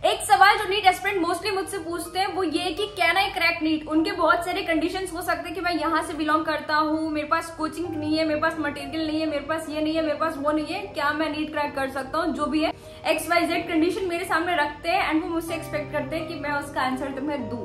एक सवाल जो नीट एस्पिरेंट मोस्टली मुझसे पूछते हैं वो ये कि कैन आई क्रैक नीट। उनके बहुत सारे कंडीशंस हो सकते हैं कि मैं यहाँ से बिलोंग करता हूँ, मेरे पास कोचिंग नहीं है, मेरे पास मटेरियल नहीं है, मेरे पास ये नहीं है, मेरे पास वो नहीं है, क्या मैं नीट क्रैक कर सकता हूँ। जो भी है XYZ कंडीशन मेरे सामने रखते हैं एंड वो मुझसे एक्सपेक्ट करते हैं कि मैं उसका आंसर तुम्हें दूं।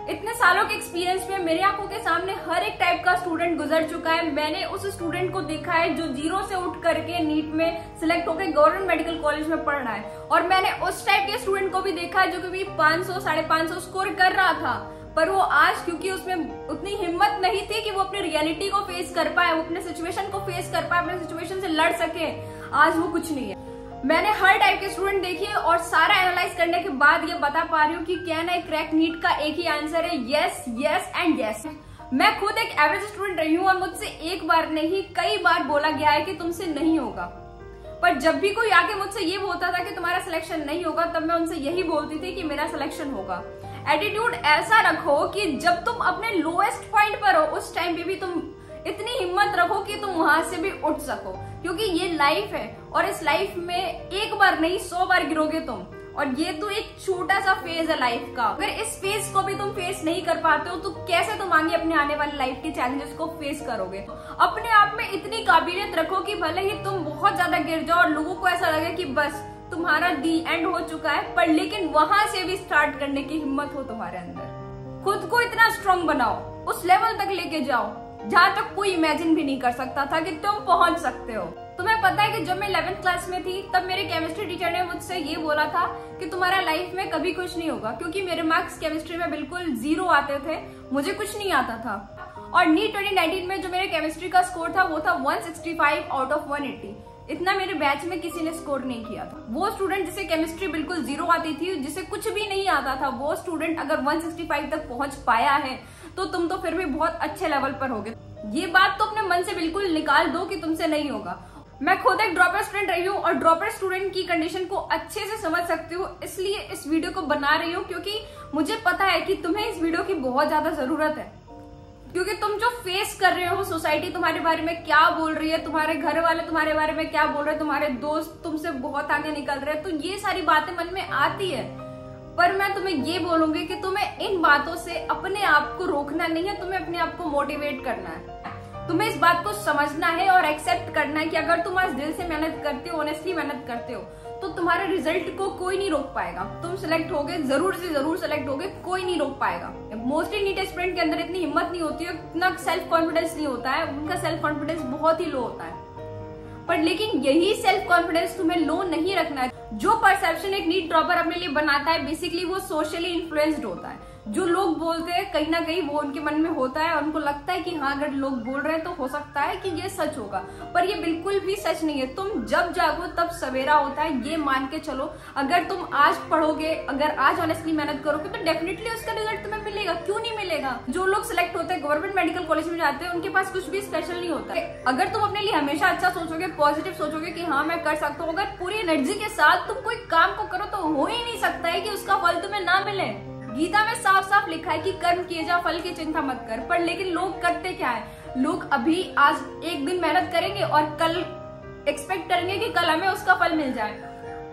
इतने सालों के एक्सपीरियंस में मेरे आंखों के सामने हर एक टाइप का स्टूडेंट गुजर चुका है। मैंने उस स्टूडेंट को देखा है जो जीरो से उठ करके नीट में सिलेक्ट होकर गवर्नमेंट मेडिकल कॉलेज में पढ़ रहा है, और मैंने उस टाइप के स्टूडेंट को भी देखा है जो कभी 500 550 स्कोर कर रहा था, पर वो आज क्योंकि उसमें उतनी हिम्मत नहीं थी कि वो अपनी रियलिटी को फेस कर पाए, वो अपने सिचुएशन को फेस कर पाए, अपने सिचुएशन से लड़ सके, आज वो कुछ नहीं है। मैंने हर टाइप के स्टूडेंट देखे और सारा एनालाइज करने के बाद ये बता पा रही हूँ कि कैन आई क्रैक नीट का एक ही आंसर है, यस यस एंड यस। मैं खुद एक एवरेज स्टूडेंट रही हूँ और मुझसे एक बार नहीं कई बार बोला गया है कि तुमसे नहीं होगा, पर जब भी कोई आके मुझसे ये बोलता था कि तुम्हारा सिलेक्शन नहीं होगा, तब मैं उनसे यही बोलती थी कि मेरा सिलेक्शन होगा। एटीट्यूड ऐसा रखो कि जब तुम अपने लोएस्ट पॉइंट पर हो उस टाइम पे भी तुम इतनी हिम्मत रखो कि तुम वहां से भी उठ सको, क्योंकि ये लाइफ है और इस लाइफ में एक बार नहीं 100 बार गिरोगे तुम, और ये तो एक छोटा सा फेज है लाइफ का। अगर इस फेज को भी तुम फेस नहीं कर पाते हो तो कैसे तुम आगे अपने आने वाली लाइफ के चैलेंजेस को फेस करोगे। अपने आप में इतनी काबिलियत रखो कि भले ही तुम बहुत ज्यादा गिर जाओ और लोगों को ऐसा लगे कि बस तुम्हारा दी एंड हो चुका है, पर लेकिन वहां से भी स्टार्ट करने की हिम्मत हो तुम्हारे अंदर। खुद को इतना स्ट्रांग बनाओ, उस लेवल तक लेके जाओ जहां तक कोई इमेजिन भी नहीं कर सकता था कि तुम पहुंच सकते हो। तुम्हें पता है कि जब मैं 11th क्लास में थी तब मेरे केमिस्ट्री टीचर ने मुझसे ये बोला था कि तुम्हारा लाइफ में कभी कुछ नहीं होगा, क्योंकि मेरे मार्क्स केमिस्ट्री में बिल्कुल 0 आते थे, मुझे कुछ नहीं आता था। और नीट 2019 में जो मेरे केमिस्ट्री का स्कोर था वो था 165 आउट ऑफ 180। इतना मेरे बैच में किसी ने स्कोर नहीं किया था। वो स्टूडेंट जिसे केमिस्ट्री बिल्कुल 0 आती थी, जिसे कुछ भी नहीं आता था, वो स्टूडेंट अगर 165 तक पहुंच पाया है तो तुम तो फिर भी बहुत अच्छे लेवल पर होगे। ये बात तो अपने मन से बिल्कुल निकाल दो कि तुमसे नहीं होगा। मैं खुद एक ड्रॉपर स्टूडेंट रही हूँ और ड्रॉपर स्टूडेंट की कंडीशन को अच्छे से समझ सकती हूँ, इसलिए इस वीडियो को बना रही हूँ, क्योंकि मुझे पता है कि तुम्हें इस वीडियो की बहुत ज्यादा जरूरत है। क्योंकि तुम जो फेस कर रहे हो, सोसाइटी तुम्हारे बारे में क्या बोल रही है, तुम्हारे घर वाले तुम्हारे बारे में क्या बोल रहे हैं, तुम्हारे दोस्त तुमसे बहुत आगे निकल रहे हैं, तो ये सारी बातें मन में आती है। पर मैं तुम्हें ये बोलूंगी कि तुम्हें इन बातों से अपने आप को रोकना नहीं है, तुम्हें अपने आप को मोटिवेट करना है। तुम्हें इस बात को समझना है और एक्सेप्ट करना है कि अगर तुम आज दिल से मेहनत करते हो, ऑनेस्टली मेहनत करते हो, तो तुम्हारे रिजल्ट को कोई नहीं रोक पाएगा। तुम सिलेक्ट होगे, जरूर से जरूर सिलेक्ट होगे, कोई नहीं रोक पाएगा। मोस्टली नीट एस्पिरेंट के अंदर इतनी हिम्मत नहीं होती है, इतना सेल्फ कॉन्फिडेंस नहीं होता है, उनका सेल्फ कॉन्फिडेंस बहुत ही लो होता है। पर लेकिन यही सेल्फ कॉन्फिडेंस तुम्हें लो नहीं रखना है। जो परसेप्शन एक नीट ड्रॉपर अपने लिए बनाता है, बेसिकली वो सोशली इन्फ्लुएंस्ड होता है। जो लोग बोलते हैं कहीं ना कहीं वो उनके मन में होता है और उनको लगता है कि हाँ अगर लोग बोल रहे हैं तो हो सकता है कि ये सच होगा, पर ये बिल्कुल भी सच नहीं है। तुम जब जागो तब सवेरा होता है, ये मान के चलो। अगर तुम आज पढ़ोगे, अगर आज ऑनेस्टली मेहनत करोगे तो डेफिनेटली उसका रिजल्ट तुम्हें मिलेगा। क्यों नहीं मिलेगा? जो लोग सिलेक्ट होते हैं, गवर्नमेंट मेडिकल कॉलेज में जाते हैं, उनके पास कुछ भी स्पेशल नहीं होता है। अगर तुम अपने लिए हमेशा अच्छा सोचोगे, पॉजिटिव सोचोगे कि हाँ मैं कर सकता हूँ, अगर पूरी एनर्जी के साथ तुम कोई काम को करो तो हो ही नहीं सकता है कि उसका फल तुम्हें ना मिले। गीता में साफ साफ लिखा है कि कर्म किए जा, फल की चिंता मत कर। पर लेकिन लोग करते क्या है, लोग अभी आज एक दिन मेहनत करेंगे और कल एक्सपेक्ट करेंगे कि कल हमें उसका फल मिल जाए,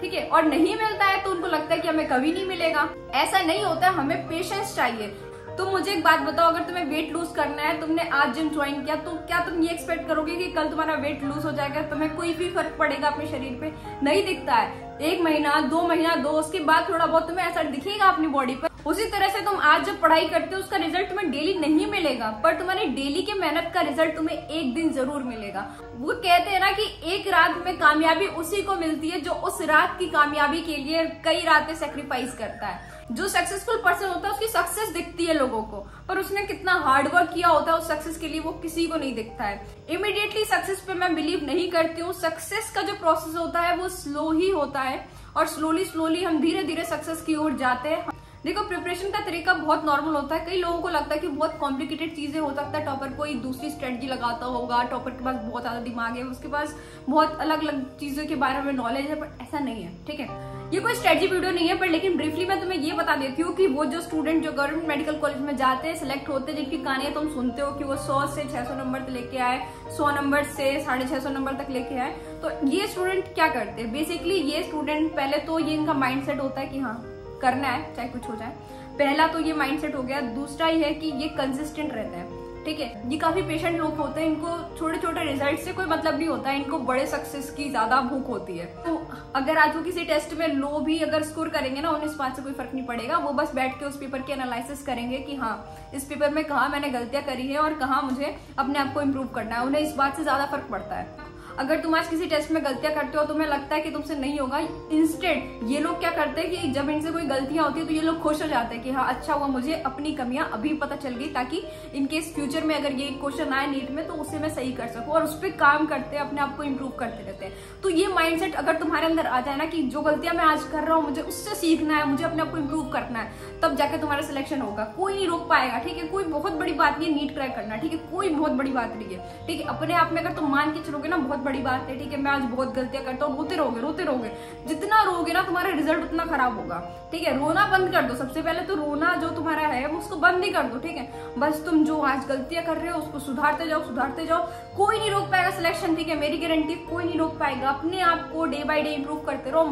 ठीक है, और नहीं मिलता है तो उनको लगता है कि हमें कभी नहीं मिलेगा। ऐसा नहीं होता, हमें पेशेंस चाहिए। तुम मुझे एक बात बताओ, अगर तुम्हें वेट लूज करना है, तुमने आज जिम ज्वाइन किया, तो क्या तुम ये एक्सपेक्ट करोगे कि कल तुम्हारा वेट लूज हो जाएगा, तुम्हें कोई भी फर्क पड़ेगा अपने शरीर पे? नहीं दिखता है। 1 महीना 2 महीना 2 उसके बाद थोड़ा बहुत तुम्हें असर दिखेगा अपनी बॉडी पर। उसी तरह से तुम आज जब पढ़ाई करते हो उसका रिजल्ट तुम्हें डेली नहीं मिलेगा, पर तुम्हारी डेली के मेहनत का रिजल्ट तुम्हें एक दिन जरूर मिलेगा। वो कहते हैं ना कि एक रात में कामयाबी उसी को मिलती है जो उस रात की कामयाबी के लिए कई रातें सेक्रीफाइस करता है। जो सक्सेसफुल पर्सन होता है उसकी सक्सेस दिखती है लोगों को, पर उसने कितना हार्डवर्क किया होता है उस सक्सेस के लिए वो किसी को नहीं दिखता है। इमीडिएटली सक्सेस पे मैं बिलीव नहीं करती हूँ। सक्सेस का जो प्रोसेस होता है वो स्लो ही होता है और स्लोली हम धीरे धीरे सक्सेस की ओर जाते हैं। देखो, प्रिपरेशन का तरीका बहुत नॉर्मल होता है। कई लोगों को लगता है कि बहुत कॉम्प्लिकेटेड चीजें हो सकता है, टॉपर कोई दूसरी स्ट्रेटजी लगाता होगा, टॉपर के पास बहुत ज्यादा दिमाग है, उसके पास बहुत अलग अलग चीजों के बारे में नॉलेज है, पर ऐसा नहीं है, ठीक है। ये कोई स्ट्रेटजी वीडियो नहीं है, पर लेकिन ब्रीफली मैं तुम्हें ये बता देती हूँ कि वो जो स्टूडेंट जो गवर्नमेंट मेडिकल कॉलेज में जाते हैं, सिलेक्ट होते हैं, जिनकी कहानियां तुम सुनते हो कि वो 100 से 600 नंबर तक लेके आए, 100 नंबर से 650 नंबर तक लेके आए, तो ये स्टूडेंट क्या करते हैं? बेसिकली ये स्टूडेंट पहले तो ये इनका माइंडसेट होता है कि हाँ करना है चाहे कुछ हो जाए। पहला तो ये माइंडसेट हो गया। दूसरा ये है कि ये कंसिस्टेंट रहते हैं, ठीक है। ये काफी पेशेंट लोग होते हैं, इनको छोटे छोटे रिजल्ट से कोई मतलब नहीं होता है, इनको बड़े सक्सेस की ज्यादा भूख होती है। तो अगर आज वो किसी टेस्ट में लो भी अगर स्कोर करेंगे ना, उन्हें इस बात से कोई फर्क नहीं पड़ेगा। वो बस बैठ के उस पेपर की एनालिसिस करेंगे कि हाँ इस पेपर में कहाँ मैंने गलतियां करी है और कहाँ मुझे अपने आप को इम्प्रूव करना है। उन्हें इस बात से ज्यादा फर्क पड़ता है। अगर तुम आज किसी टेस्ट में गलतियां करते हो, तुम्हें लगता है कि तुमसे नहीं होगा, इंस्टेंट ये लोग क्या करते हैं कि जब इनसे कोई गलतियां होती है तो ये लोग खुश हो जाते हैं कि हाँ अच्छा हुआ मुझे अपनी कमियां अभी पता चल गई, ताकि इनकेस फ्यूचर में अगर ये क्वेश्चन आए नीट में तो उसे मैं सही कर सकूं। और उस पर काम करते हैं, अपने आप को इम्प्रूव करते रहते हैं। तो ये माइंडसेट अगर तुम्हारे अंदर आ जाए ना कि जो गलतियां मैं आज कर रहा हूँ मुझे उससे सीखना है, मुझे अपने आप को इम्प्रूव करना है, तब जाके तुम्हारा सिलेक्शन होगा। कोई नहीं रोक पाएगा, ठीक है। कोई बहुत बड़ी बात नहीं है नीट क्रैक करना, ठीक है। कोई बहुत बड़ी बात नहीं है, ठीक है। अपने आप में अगर तुम मान के चलोगे ना बहुत बड़ी बात है, ठीक है, मैं आज बहुत गलतियां करता हूँ, रोते रहोगे। जितना रोगे ना तुम्हारा रिजल्ट उतना खराब होगा, ठीक है। रोना बंद कर दो। सबसे पहले तो रोना जो तुम्हारा है वो उसको बंद ही कर दो, ठीक है। बस तुम जो आज गलतियां कर रहे हो उसको सुधारते जाओ। कोई नहीं रोक पाएगा सिलेक्शन, ठीक है। मेरी गारंटी, कोई नहीं रोक पाएगा। अपने आप को डे बाय डे इंप्रूव करते रहो।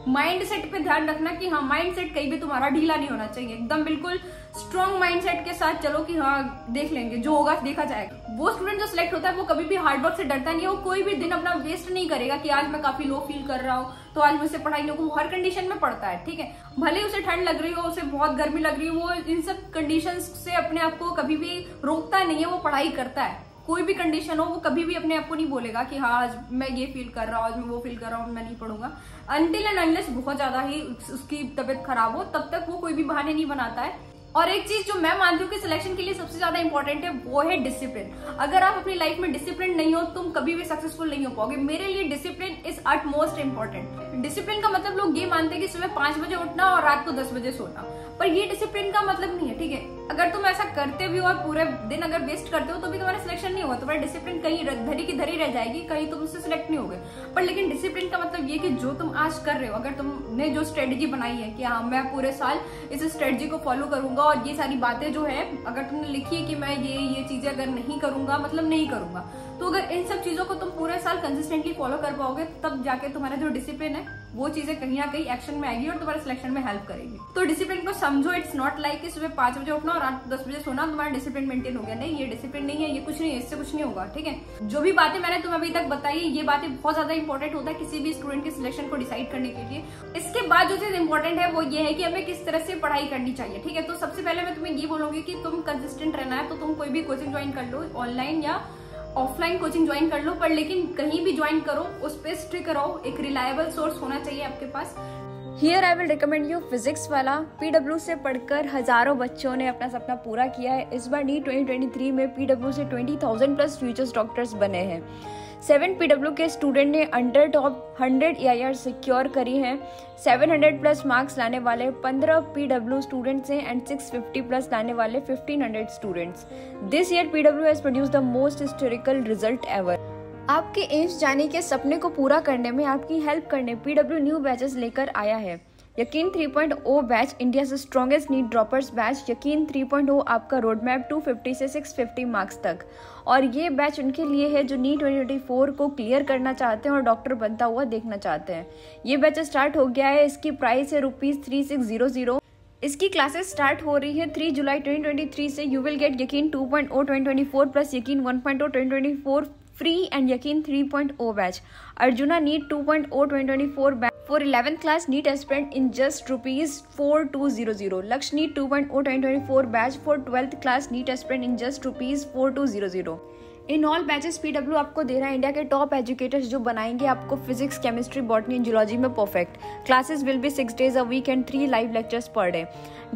माइंडसेट पे ध्यान रखना कि हाँ माइंडसेट कहीं भी तुम्हारा ढीला नहीं होना चाहिए। एकदम बिल्कुल स्ट्रॉन्ग माइंडसेट के साथ चलो कि हाँ देख लेंगे, जो होगा देखा जाएगा। वो स्टूडेंट जो सिलेक्ट होता है वो कभी भी हार्डवर्क से डरता नहीं है। वो कोई भी दिन अपना वेस्ट नहीं करेगा कि आज मैं काफी लो फील कर रहा हूँ तो आज मुझसे पढ़ाई नहीं होगी। हर कंडीशन में पढ़ता है, ठीक है। भले ही उसे ठंड लग रही हो, उसे बहुत गर्मी लग रही हो, वो इन सब कंडीशन से अपने आप को कभी भी रोकता नहीं है। वो पढ़ाई करता है। कोई भी कंडीशन हो वो कभी भी अपने आप को नहीं बोलेगा कि हाँ आज मैं ये फील कर रहा हूँ, आज मैं वो फील कर रहा हूँ, मैं नहीं पढ़ूंगा। अनटिल एंड अनलेस बहुत ज्यादा ही उसकी तबीयत खराब हो तब तक वो कोई भी बहाने नहीं बनाता है। और एक चीज जो मैं मानती हूँ कि सिलेक्शन के लिए सबसे ज्यादा इंपॉर्टेंट है वो है डिसिप्लिन। अगर आप अपनी लाइफ में डिसिप्लिन नहीं हो तुम कभी भी सक्सेसफुल नहीं हो पाओगे। मेरे लिए discipline is utmost important. Discipline का मतलब लोग ये मानते हैं कि सुबह 5 बजे उठना और रात को 10 बजे सोना, पर ये डिसिप्लिन का मतलब नहीं है, ठीक है। अगर तुम ऐसा करते भी हो और पूरे दिन अगर वेस्ट करते हो तो भी तुम्हारा सिलेक्शन नहीं होगा। तुम्हारा डिसिप्लिन कहीं धरी की धरी रह जाएगी, कहीं तुम उससे सिलेक्ट नहीं होगे। पर लेकिन डिसिप्लिन का मतलब ये कि जो तुम आज कर रहे हो, अगर तुमने जो स्ट्रेटेजी बनाई है कि हाँ मैं पूरे साल इस स्ट्रेटेजी को फॉलो करूंगा और ये सारी बातें जो है अगर तुमने लिखी है कि मैं ये चीजें अगर नहीं करूंगा मतलब नहीं करूंगा, तो अगर इन सब चीजों को तुम पूरे साल कंसिस्टेंटली फॉलो कर पाओगे तब जाके तुम्हारा जो डिसिप्लिन है वो चीजें कहीं ना कहीं एक्शन में आएगी और तुम्हारे सिलेक्शन में हेल्प करेगी। तो डिसिप्लिन को समझो। इट्स नॉट लाइक कि सुबह 5 बजे उठना और रात 10 बजे सोना तुम्हारा डिसिप्लिन मेंटेन हो गया। नहीं, ये डिसिप्लिन नहीं है, ये कुछ नहीं है, इससे कुछ नहीं होगा, ठीक है। जो भी बातें मैंने तुम्हें अभी तक बताई ये बातें बहुत ज्यादा इंपॉर्टेंट होता है किसी भी स्टूडेंट के सिलेक्शन को डिसाइड करने के लिए। इसके बाद जो चीज इंपॉर्टेंट है वो ये है कि हमें किस तरह से पढ़ाई करनी चाहिए, ठीक है। तो सबसे पहले मैं तुम्हें ये बोलूंगी कि तुम कंसिस्टेंट रहना है तो तुम कोई भी कोचिंग ज्वाइन कर लो, ऑनलाइन या ऑफलाइन कोचिंग ज्वाइन कर लो, पर लेकिन कहीं भी ज्वाइन करो उस पर स्ट्रिक्ट रहो। एक रिलायबल सोर्स होना चाहिए आपके पास। Here I will recommend you physics वाला। पीडब्ल्यू से पढ़कर हजारों बच्चों ने अपना सपना पूरा किया है। इस बार नीट 2023 में पीडब्ल्यू से 20,000 प्लस फ्यूचर्स डॉक्टर्स बने हैं। 7 पीडब्ल्यू के स्टूडेंट ने अंडर टॉप 100 EIR सिक्योर करी हैं। 700 प्लस मार्क्स लाने वाले 15 पीडब्ल्यू स्टूडेंट्स हैं एंड 650 प्लस लाने वाले 1500 students. This year PW has produced the most historical result ever. आपके एम्स जाने के सपने को पूरा करने में आपकी हेल्प करने पीडब्ल्यू न्यू बैचेस लेकर आया है। यकीन 3.0 बैच, इंडिया से स्ट्रॉन्गेस्ट नीट ड्रॉपर्स बैच। यकीन 3.0 आपका रोड मैप 250 से 650 मार्क्स तक। और ये बैच उनके लिए है जो नीट 2024 को क्लियर करना चाहते हैं और डॉक्टर बनता हुआ देखना चाहते हैं। ये बैच स्टार्ट हो गया है। इसकी प्राइस है ₹3600। इसकी क्लासेस स्टार्ट हो रही है 3 जुलाई 2023 से। यू विल गेट यकीन 2.0 2024 प्लस यकीन 1.0 2024 फ्री एंड यकीन 3.0 batch. Arjuna NEET 2.0 2024 batch for 11th class NEET aspirant in just ₹4200. Laksh NEET 2.0 2024 batch for 12th class NEET aspirant in just ₹4200. In all batches PW आपको दे रहा है इंडिया के top educators जो बनाएंगे आपको physics, chemistry, botany and zoology में perfect. Classes will be 6 days a week and 3 live lectures per day.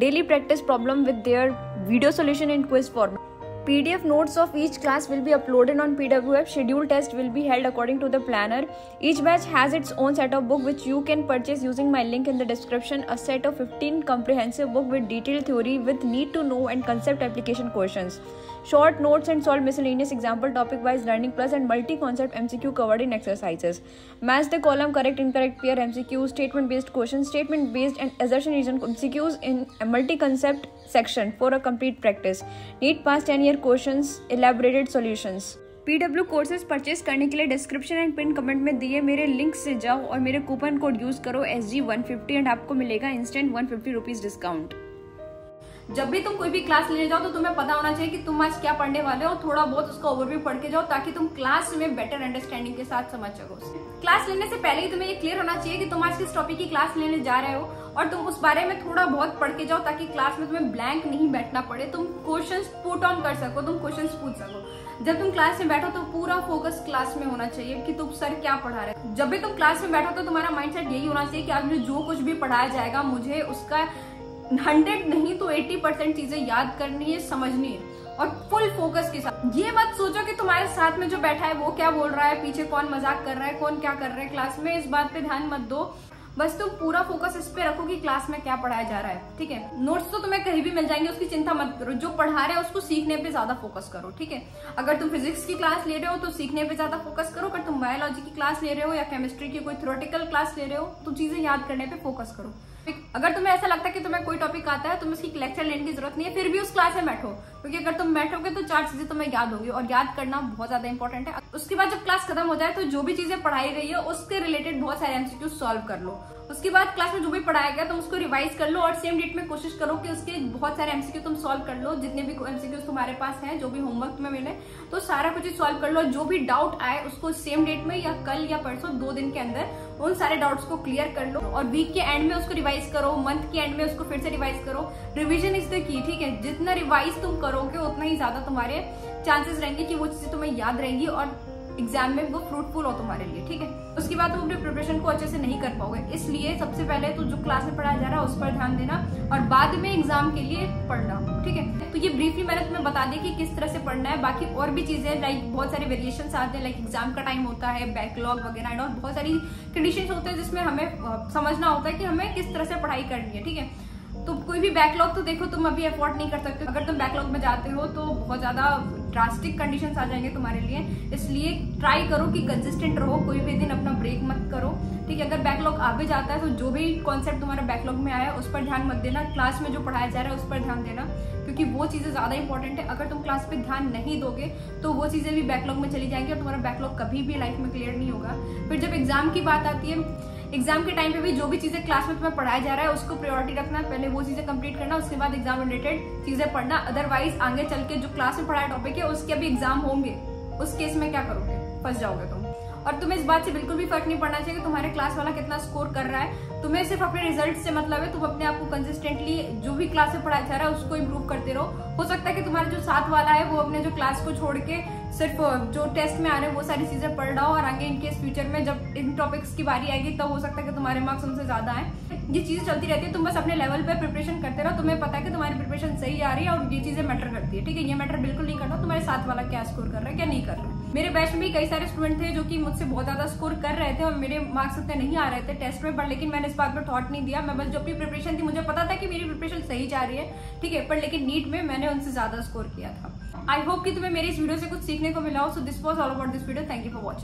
Daily practice problem with their video solution in quiz format. PDF notes of each class will be uploaded on PW app. Scheduled test will be held according to the planner. Each batch has its own set of book which you can purchase using my link in the description. A set of 15 comprehensive book with detailed theory with need to know and concept application questions. Short notes and solve miscellaneous example topic wise learning plus and multi-concept MCQ covered in exercises. Match the column correct, incorrect, pair MCQs, statement based questions, statement based and assertion reason MCQs in a multi-concept section for a complete practice. Need past 10-year questions, elaborated solutions. PW courses purchase करने के लिए description and pin comment में दिए मेरे link से जाओ और मेरे कूपन कोड यूज करो SG150 एंड आपको मिलेगा इंस्टेंट 150 रुपीज डिस्काउंट। जब भी तुम कोई भी क्लास लेने जाओ तो तुम्हें पता होना चाहिए कि तुम आज क्या पढ़ने वाले हो, थोड़ा बहुत उसका ओवरव्यू पढ़ के जाओ ताकि तुम क्लास में बेटर अंडरस्टैंडिंग के साथ समझ सको। क्लास लेने से पहले ही तुम्हें ये क्लियर होना चाहिए कि तुम आज किस टॉपिक की क्लास लेने जा रहे हो और तुम उस बारे में थोड़ा बहुत पढ़ के जाओ ताकि क्लास में तुम्हें ब्लैंक नहीं बैठना पड़े, तुम क्वेश्चंस पुट ऑन कर सको, तुम क्वेश्चंस पूछ सको। जब तुम क्लास में बैठो तो पूरा फोकस क्लास में होना चाहिए कि तुम सर क्या पढ़ा रहे हो। जब भी तुम क्लास में बैठो तो तुम्हारा माइंडसेट यही होना चाहिए कि आज मुझे जो कुछ भी पढ़ाया जाएगा मुझे उसका 100 नहीं तो 80% चीजें याद करनी है, समझनी है और फुल फोकस के साथ। ये मत सोचो कि तुम्हारे साथ में जो बैठा है वो क्या बोल रहा है, पीछे कौन मजाक कर रहा है, कौन क्या कर रहा है क्लास में, इस बात पे ध्यान मत दो। बस तुम पूरा फोकस इस पे रखो कि क्लास में क्या पढ़ाया जा रहा है, ठीक है। नोट्स तो तुम्हें कहीं भी मिल जाएंगे, उसकी चिंता मत करो। जो पढ़ा रहे हैं उसको सीखने पे ज्यादा फोकस करो, ठीक है। अगर तुम फिजिक्स की क्लास ले रहे हो तो सीखने पे ज्यादा फोकस करो। अगर तुम बायोलॉजी की क्लास ले रहे हो या केमिस्ट्री की कोई थ्योरेटिकल क्लास ले रहे हो तो चीजें याद करने पे फोकस करो। अगर तुम्हें ऐसा लगता है कि तुम्हें कोई टॉपिक आता है, तुम्हें उसकी लेक्चर लेने की जरूरत नहीं है, फिर भी उस क्लास में बैठो, क्योंकि अगर तुम बैठोगे तो 4 चीजें तुम्हें याद होगी और याद करना बहुत ज्यादा इंपॉर्टेंट है। उसके बाद जब क्लास खत्म हो जाए तो जो भी चीजें पढ़ाई गई है उसके रिलेटेड बहुत सारे MCQ सॉल्व कर लो। उसके बाद क्लास में जो भी पढ़ाया गया तुम उसको रिवाइज कर लो और सेम डेट में कोशिश करो कि उसके बहुत सारे MCQ तुम सॉल्व कर लो। जितने भी MCQ तुम्हारे पास हैं, जो भी होमवर्क तुम्हें मिले, तो सारा कुछ सॉल्व कर लो। जो भी डाउट आए उसको सेम डेट में या कल या परसों 2 दिन के अंदर उन सारे डाउट्स को क्लियर कर लो और वीक के एंड में उसको रिवाइज करो, मंथ के एंड में उसको फिर से रिवाइज करो। रिविजन इज द की, ठीक है। जितना रिवाइज तुम करोगे उतना ही ज्यादा तुम्हारे चांसेस रहेंगे कि वो चीजें तुम्हें याद रहेंगी और एग्जाम में वो फ्रूटफुल हो तुम्हारे लिए, ठीक है। उसके बाद तुम अपने प्रिपरेशन को अच्छे से नहीं कर पाओगे, इसलिए सबसे पहले तो जो क्लास में पढ़ाया जा रहा है उस पर ध्यान देना और बाद में एग्जाम के लिए पढ़ना, ठीक है। तो ये ब्रीफली मैंने तुम्हें बता दिया कि किस तरह से पढ़ना है। बाकी और भी चीजें लाइक बहुत सारे वेरिएशंस आते हैं, लाइक एग्जाम का टाइम होता है, बैकलॉग वगैरह और बहुत सारी कंडीशंस होते हैं जिसमें हमें समझना होता है कि हमें किस तरह से पढ़ाई करनी है, ठीक है। तो कोई भी बैकलॉग तो देखो तुम अभी अफोर्ड नहीं कर सकते। अगर तुम बैकलॉग में जाते हो तो बहुत ज्यादा ड्रास्टिक कंडीशंस आ जाएंगे तुम्हारे लिए, इसलिए ट्राई करो कि कंसिस्टेंट रहो, कोई भी दिन अपना ब्रेक मत करो, ठीक है। अगर बैकलॉग आ भी जाता है तो जो भी कॉन्सेप्ट तुम्हारा बैकलॉग में आया उस पर ध्यान मत देना, क्लास में जो पढ़ाया जा रहा है उस पर ध्यान देना, क्योंकि वो चीजें ज्यादा इंपॉर्टेंट है। अगर तुम क्लास पे ध्यान नहीं दोगे तो वो चीजें भी बैकलॉग में चली जाएंगी और तुम्हारा बैकलॉग कभी भी लाइफ में क्लियर नहीं होगा। फिर जब एग्जाम की बात आती है, एग्जाम के टाइम पे भी जो भी चीजें क्लास में तुम्हें पढ़ाया जा रहा है उसको प्रायोरिटी रखना, पहले वो चीजें कंप्लीट करना, उसके बाद एग्जाम रिलेटेड चीजें पढ़ना। अदरवाइज आगे चल के जो क्लास में पढ़ाया टॉपिक है उसके अभी एग्जाम होंगे, उस केस में क्या करोगे, फंस जाओगे तुम। और तुम्हें इस बात से बिल्कुल भी फर्क नहीं पड़ना चाहिए कि तुम्हारे क्लास वाला कितना स्कोर कर रहा है, तुम्हें सिर्फ अपने रिजल्ट से मतलब है। तुम अपने आप को कंसिस्टेंटली जो भी क्लास में पढ़ाया जा रहा है उसको इम्प्रूव करते रहो। हो सकता है कि तुम्हारा जो साथ वाला है वो अपने जो क्लास को छोड़ के सिर्फ जो टेस्ट में आ रहे हैं वो सारी चीजें पढ़ रहा हो और आगे इनकेस फ्यूचर में जब इन टॉपिक्स की बारी आएगी तब हो सकता है कि तुम्हारे मार्क्स उनसे ज्यादा आए। ये चीजें चलती रहती है, तुम बस अपने लेवल पे प्रिपरेशन करते रहो। तुम्हें पता है कि तुम्हारी प्रिपरेशन सही आ रही है और ये चीजें मैटर करती है, ठीक है। ये मैटर बिल्कुल नहीं करता तुम्हारे साथ वाला क्या स्कोर कर रहा है क्या नहीं कर रहा है। मेरे बैच में भी कई सारे स्टूडेंट थे जो कि मुझसे बहुत ज्यादा स्कोर कर रहे थे और मेरे मार्क्स उतने नहीं आ रहे थे टेस्ट में, पर लेकिन मैंने इस बात पर थॉट नहीं दिया। मैं बस जो अपनी प्रिपरेशन थी, मुझे पता था कि मेरी प्रिपरेशन सही जा रही है, ठीक है, पर लेकिन नीट में मैंने उनसे ज्यादा स्कोर किया था। आई होप कि तुम्हें मेरी इस वीडियो से कुछ सीखने को मिला हो। So this was all about this video. Thank you for watching.